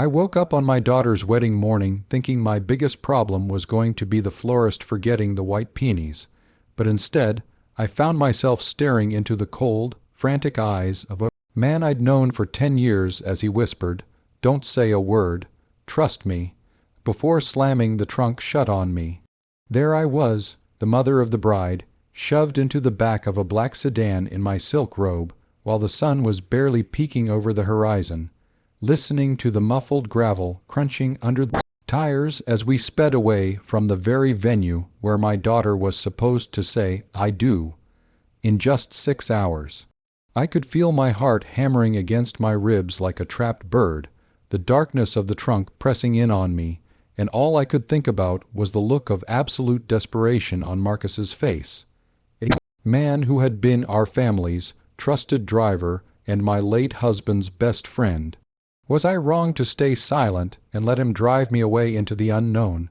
I woke up on my daughter's wedding morning thinking my biggest problem was going to be the florist forgetting the white peonies, but instead I found myself staring into the cold, frantic eyes of a man I'd known for 10 years as he whispered, "Don't say a word, trust me," before slamming the trunk shut on me. There I was, the mother of the bride, shoved into the back of a black sedan in my silk robe, while the sun was barely peeking over the horizon, listening to the muffled gravel crunching under the tires as we sped away from the very venue where my daughter was supposed to say "I do" in just 6 hours. I could feel my heart hammering against my ribs like a trapped bird, the darkness of the trunk pressing in on me, and all I could think about was the look of absolute desperation on Marcus's face. A man who had been our family's trusted driver and my late husband's best friend. Was I wrong to stay silent and let him drive me away into the unknown?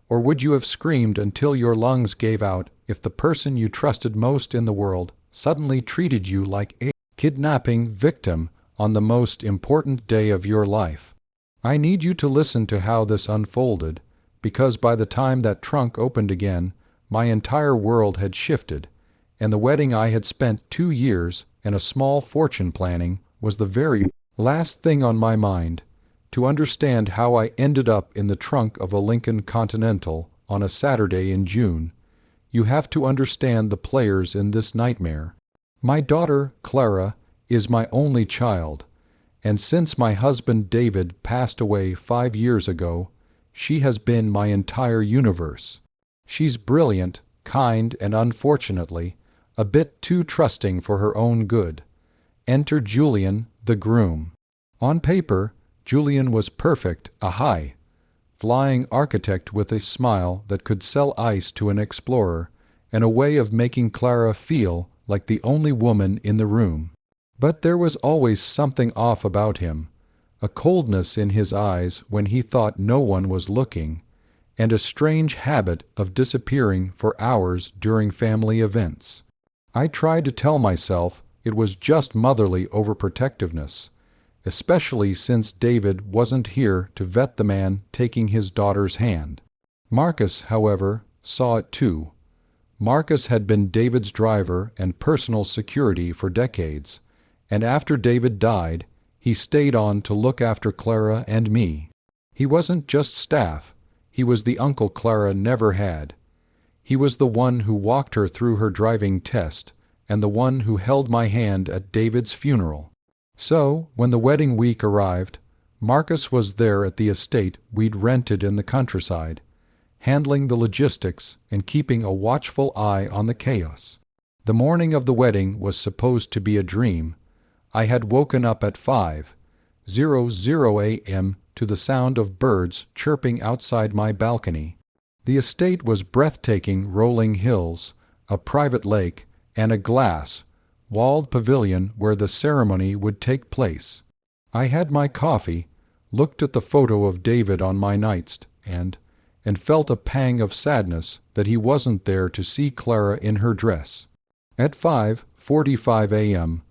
Or would you have screamed until your lungs gave out if the person you trusted most in the world suddenly treated you like a kidnapping victim on the most important day of your life? I need you to listen to how this unfolded, because by the time that trunk opened again, my entire world had shifted, and the wedding I had spent 2 years and a small fortune planning was the very last thing on my mind. To understand how I ended up in the trunk of a Lincoln Continental on a Saturday in June, you have to understand the players in this nightmare. My daughter, Clara, is my only child, and since my husband David passed away 5 years ago, she has been my entire universe. She's brilliant, kind, and unfortunately, a bit too trusting for her own good. Enter Julian, the groom. On paper, Julian was perfect, a high-flying architect with a smile that could sell ice to an explorer, and a way of making Clara feel like the only woman in the room. But there was always something off about him, a coldness in his eyes when he thought no one was looking, and a strange habit of disappearing for hours during family events. I tried to tell myself it was just motherly overprotectiveness, especially since David wasn't here to vet the man taking his daughter's hand. Marcus, however, saw it too. Marcus had been David's driver and personal security for decades, and after David died, he stayed on to look after Clara and me. He wasn't just staff, he was the uncle Clara never had. He was the one who walked her through her driving test, and the one who held my hand at David's funeral. So, when the wedding week arrived, Marcus was there at the estate we'd rented in the countryside, handling the logistics and keeping a watchful eye on the chaos. The morning of the wedding was supposed to be a dream. I had woken up at 5:00 a.m. to the sound of birds chirping outside my balcony. The estate was breathtaking rolling hills, a private lake, and a glass-walled pavilion where the ceremony would take place. I had my coffee, looked at the photo of David on my nightstand, and felt a pang of sadness that he wasn't there to see Clara in her dress. At 5:45 a.m.,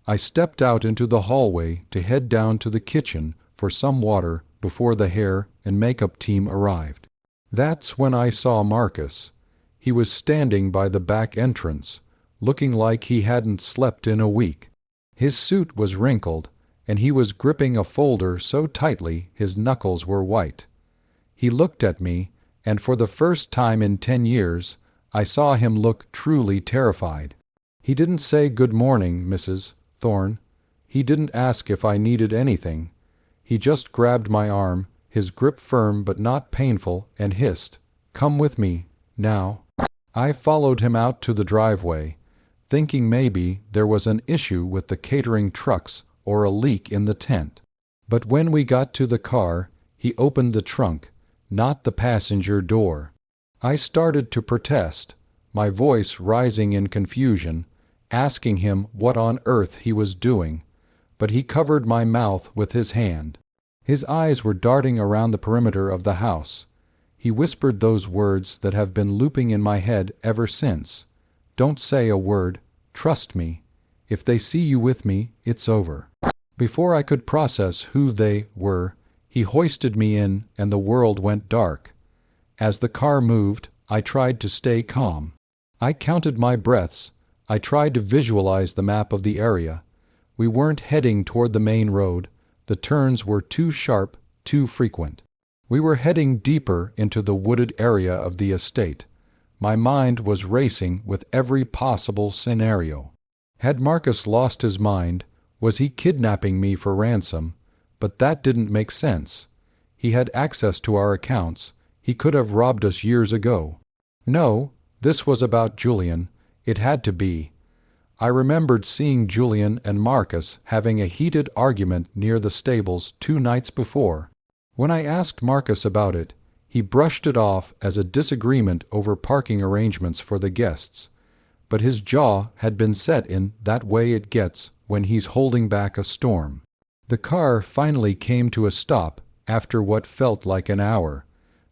I stepped out into the hallway to head down to the kitchen for some water before the hair and makeup team arrived. That's when I saw Marcus. He was standing by the back entrance, looking like he hadn't slept in a week. His suit was wrinkled, and he was gripping a folder so tightly his knuckles were white. He looked at me, and for the first time in 10 years, I saw him look truly terrified. He didn't say "Good morning, Mrs. Thorne." He didn't ask if I needed anything. He just grabbed my arm, his grip firm but not painful, and hissed, "Come with me, now." I followed him out to the driveway, thinking maybe there was an issue with the catering trucks or a leak in the tent. But when we got to the car, he opened the trunk, not the passenger door. I started to protest, my voice rising in confusion, asking him what on earth he was doing, but he covered my mouth with his hand. His eyes were darting around the perimeter of the house. He whispered those words that have been looping in my head ever since. "Don't say a word. Trust me. If they see you with me, it's over." Before I could process who they were, He hoisted me in, and the world went dark. As the car moved, I tried to stay calm. I counted my breaths. I tried to visualize the map of the area. We weren't heading toward the main road. The turns were too sharp, too frequent. We were heading deeper into the wooded area of the estate. My mind was racing with every possible scenario. Had Marcus lost his mind? Was he kidnapping me for ransom? But that didn't make sense. He had access to our accounts. He could have robbed us years ago. No, this was about Julian. It had to be. I remembered seeing Julian and Marcus having a heated argument near the stables 2 nights before. When I asked Marcus about it, he brushed it off as a disagreement over parking arrangements for the guests. But his jaw had been set in that way it gets when he's holding back a storm. The car finally came to a stop after what felt like an hour,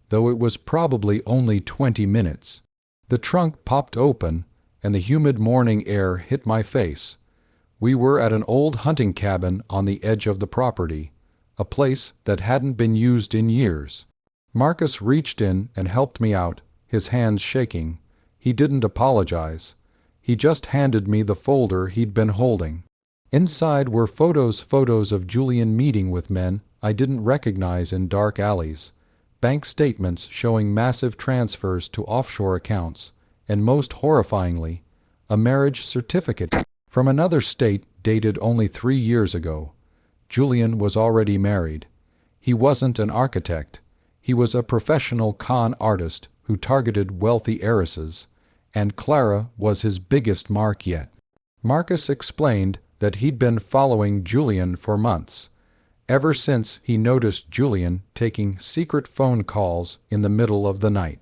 though it was probably only 20 minutes. The trunk popped open, and the humid morning air hit my face. We were at an old hunting cabin on the edge of the property, a place that hadn't been used in years. Marcus reached in and helped me out, his hands shaking. He didn't apologize. He just handed me the folder he'd been holding. Inside were photos of Julian meeting with men I didn't recognize in dark alleys, bank statements showing massive transfers to offshore accounts, and most horrifyingly, a marriage certificate from another state dated only 3 years ago. Julian was already married. He wasn't an architect. He was a professional con artist who targeted wealthy heiresses, and Clara was his biggest mark yet. Marcus explained that he'd been following Julian for months, ever since he noticed Julian taking secret phone calls in the middle of the night.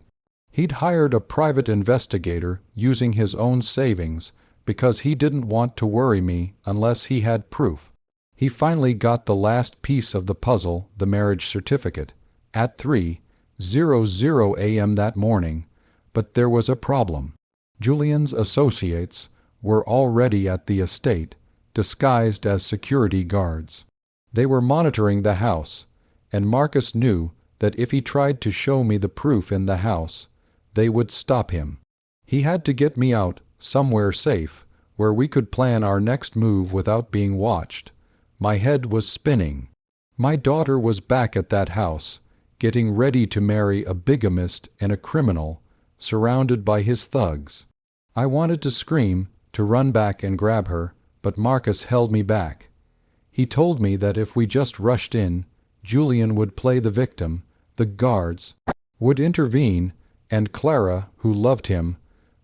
He'd hired a private investigator using his own savings because he didn't want to worry me unless he had proof. He finally got the last piece of the puzzle, the marriage certificate, at 3:00 a.m. that morning, but there was a problem. Julian's associates were already at the estate, disguised as security guards. They were monitoring the house, and Marcus knew that if he tried to show me the proof in the house, they would stop him. He had to get me out, somewhere safe, where we could plan our next move without being watched. My head was spinning. My daughter was back at that house, getting ready to marry a bigamist and a criminal, surrounded by his thugs. I wanted to scream, to run back and grab her, but Marcus held me back. He told me that if we just rushed in, Julian would play the victim, the guards would intervene, and Clara, who loved him,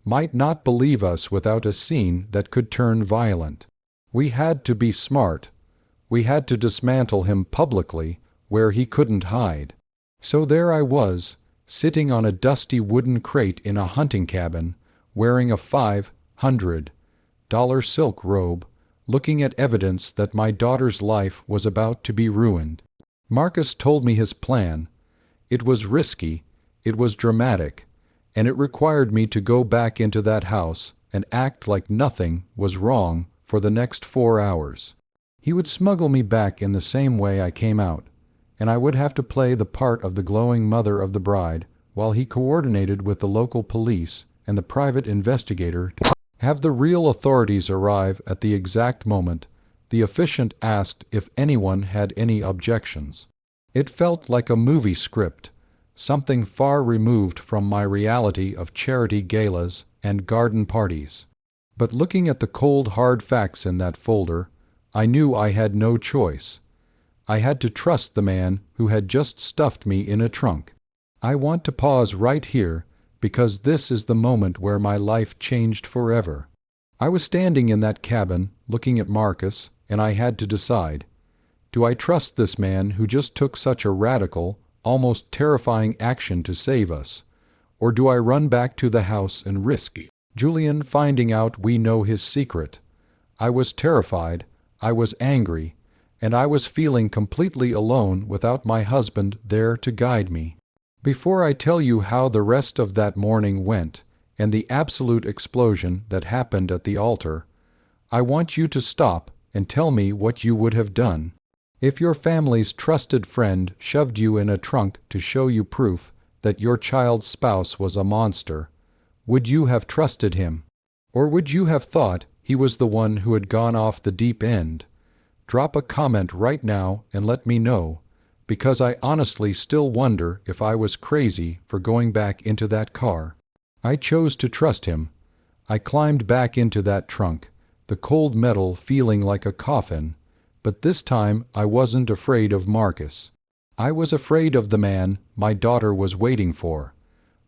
might not believe us without a scene that could turn violent. We had to be smart. We had to dismantle him publicly, where he couldn't hide. So there I was, sitting on a dusty wooden crate in a hunting cabin, wearing a $500 silk robe, looking at evidence that my daughter's life was about to be ruined. Marcus told me his plan. It was risky, it was dramatic, and it required me to go back into that house and act like nothing was wrong for the next 4 hours. He would smuggle me back in the same way I came out, and I would have to play the part of the glowing mother of the bride while he coordinated with the local police and the private investigator to have the real authorities arrive at the exact moment the officiant asked if anyone had any objections. It felt like a movie script, something far removed from my reality of charity galas and garden parties. But looking at the cold, hard facts in that folder, I knew I had no choice. I had to trust the man who had just stuffed me in a trunk. I want to pause right here because this is the moment where my life changed forever. I was standing in that cabin, looking at Marcus, and I had to decide. Do I trust this man who just took such a radical, almost terrifying action to save us? Or do I run back to the house and risk Julian finding out we know his secret? I was terrified, I was angry, and I was feeling completely alone without my husband there to guide me. Before I tell you how the rest of that morning went, and the absolute explosion that happened at the altar, I want you to stop and tell me what you would have done. If your family's trusted friend shoved you in a trunk to show you proof that your child's spouse was a monster, would you have trusted him? Or would you have thought he was the one who had gone off the deep end? Drop a comment right now and let me know, because I honestly still wonder if I was crazy for going back into that car. I chose to trust him. I climbed back into that trunk, the cold metal feeling like a coffin, but this time I wasn't afraid of Marcus. I was afraid of the man my daughter was waiting for.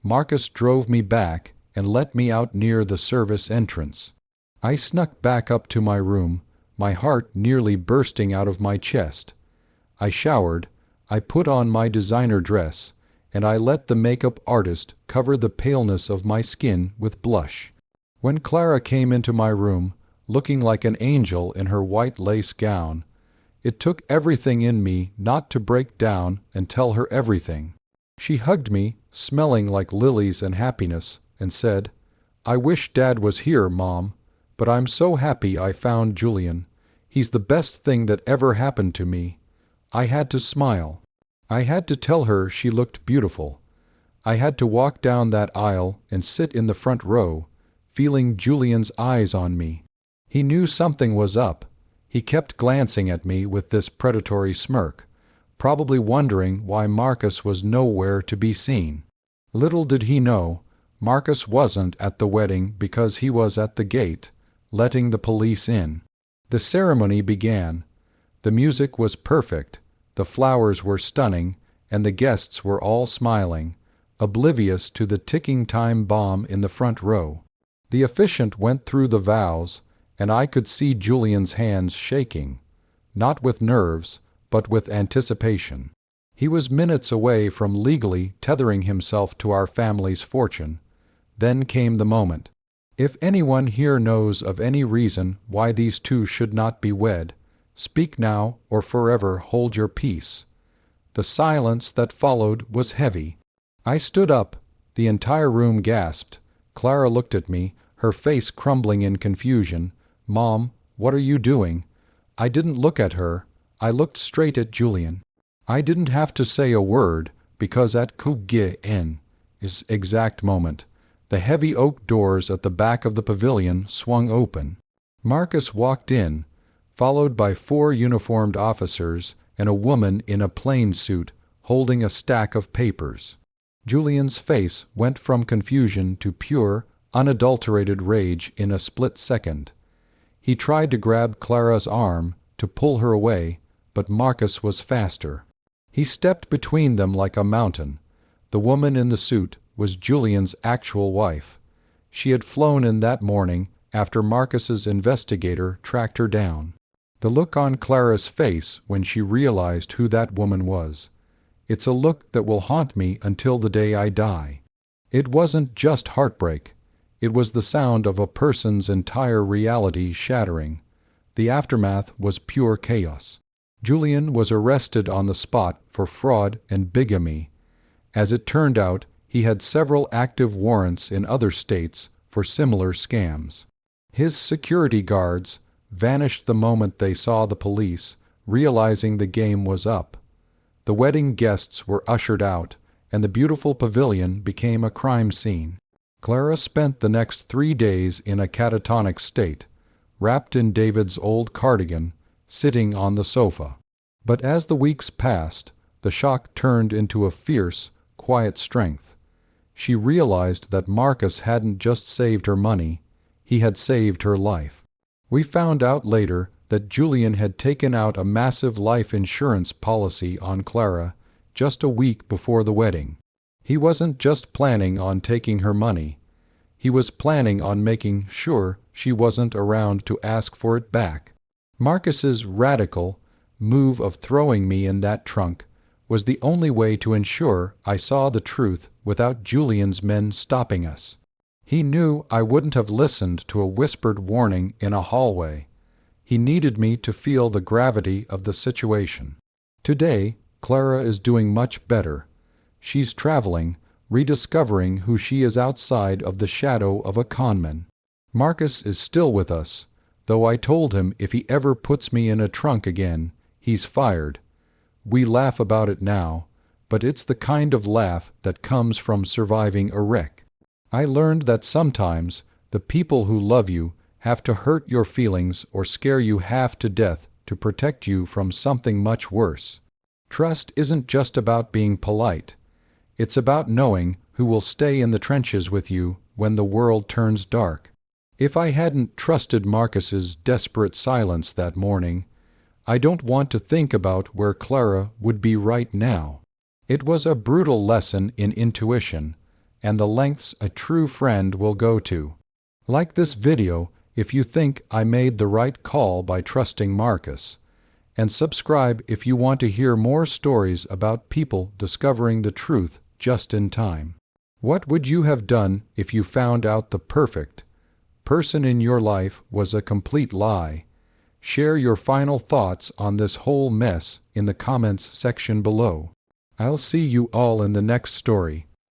Marcus drove me back and let me out near the service entrance. I snuck back up to my room, my heart nearly bursting out of my chest. I showered, I put on my designer dress, and I let the makeup artist cover the paleness of my skin with blush. When Clara came into my room, looking like an angel in her white lace gown, it took everything in me not to break down and tell her everything. She hugged me, smelling like lilies and happiness, and said, "I wish Dad was here, Mom, but I'm so happy I found Julian. He's the best thing that ever happened to me." I had to smile. I had to tell her she looked beautiful. I had to walk down that aisle and sit in the front row, feeling Julian's eyes on me. He knew something was up. He kept glancing at me with this predatory smirk, probably wondering why Marcus was nowhere to be seen. Little did he know, Marcus wasn't at the wedding because he was at the gate, letting the police in. The ceremony began. The music was perfect, the flowers were stunning, and the guests were all smiling, oblivious to the ticking time bomb in the front row. The officiant went through the vows, and I could see Julian's hands shaking, not with nerves, but with anticipation. He was minutes away from legally tethering himself to our family's fortune. Then came the moment. If anyone here knows of any reason why these two should not be wed, speak now or forever hold your peace. The silence that followed was heavy. I stood up. The entire room gasped. Clara looked at me, her face crumbling in confusion. "Mom, what are you doing?" I didn't look at her. I looked straight at Julian. I didn't have to say a word, because at Kuge's exact moment, the heavy oak doors at the back of the pavilion swung open. Marcus walked in, followed by 4 uniformed officers and a woman in a plain suit holding a stack of papers. Julian's face went from confusion to pure, unadulterated rage in a split second. He tried to grab Clara's arm, to pull her away, but Marcus was faster. He stepped between them like a mountain. The woman in the suit was Julian's actual wife. She had flown in that morning after Marcus's investigator tracked her down. The look on Clara's face when she realized who that woman was. It's a look that will haunt me until the day I die. It wasn't just heartbreak. It was the sound of a person's entire reality shattering. The aftermath was pure chaos. Julian was arrested on the spot for fraud and bigamy. As it turned out, he had several active warrants in other states for similar scams. His security guards vanished the moment they saw the police, realizing the game was up. The wedding guests were ushered out, and the beautiful pavilion became a crime scene. Clara spent the next 3 days in a catatonic state, wrapped in David's old cardigan, sitting on the sofa. But as the weeks passed, the shock turned into a fierce, quiet strength. She realized that Marcus hadn't just saved her money, he had saved her life. We found out later that Julian had taken out a massive life insurance policy on Clara just a week before the wedding. He wasn't just planning on taking her money. He was planning on making sure she wasn't around to ask for it back. Marcus's radical move of throwing me in that trunk was the only way to ensure I saw the truth without Julian's men stopping us. He knew I wouldn't have listened to a whispered warning in a hallway. He needed me to feel the gravity of the situation. Today, Clara is doing much better. She's traveling, rediscovering who she is outside of the shadow of a conman. Marcus is still with us, though I told him if he ever puts me in a trunk again, he's fired. We laugh about it now, but it's the kind of laugh that comes from surviving a wreck. I learned that sometimes the people who love you have to hurt your feelings or scare you half to death to protect you from something much worse. Trust isn't just about being polite. It's about knowing who will stay in the trenches with you when the world turns dark. If I hadn't trusted Marcus's desperate silence that morning, I don't want to think about where Clara would be right now. It was a brutal lesson in intuition, and the lengths a true friend will go to. Like this video if you think I made the right call by trusting Marcus, and subscribe if you want to hear more stories about people discovering the truth just in time. What would you have done if you found out the perfect person in your life was a complete lie? Share your final thoughts on this whole mess in the comments section below. I'll see you all in the next story.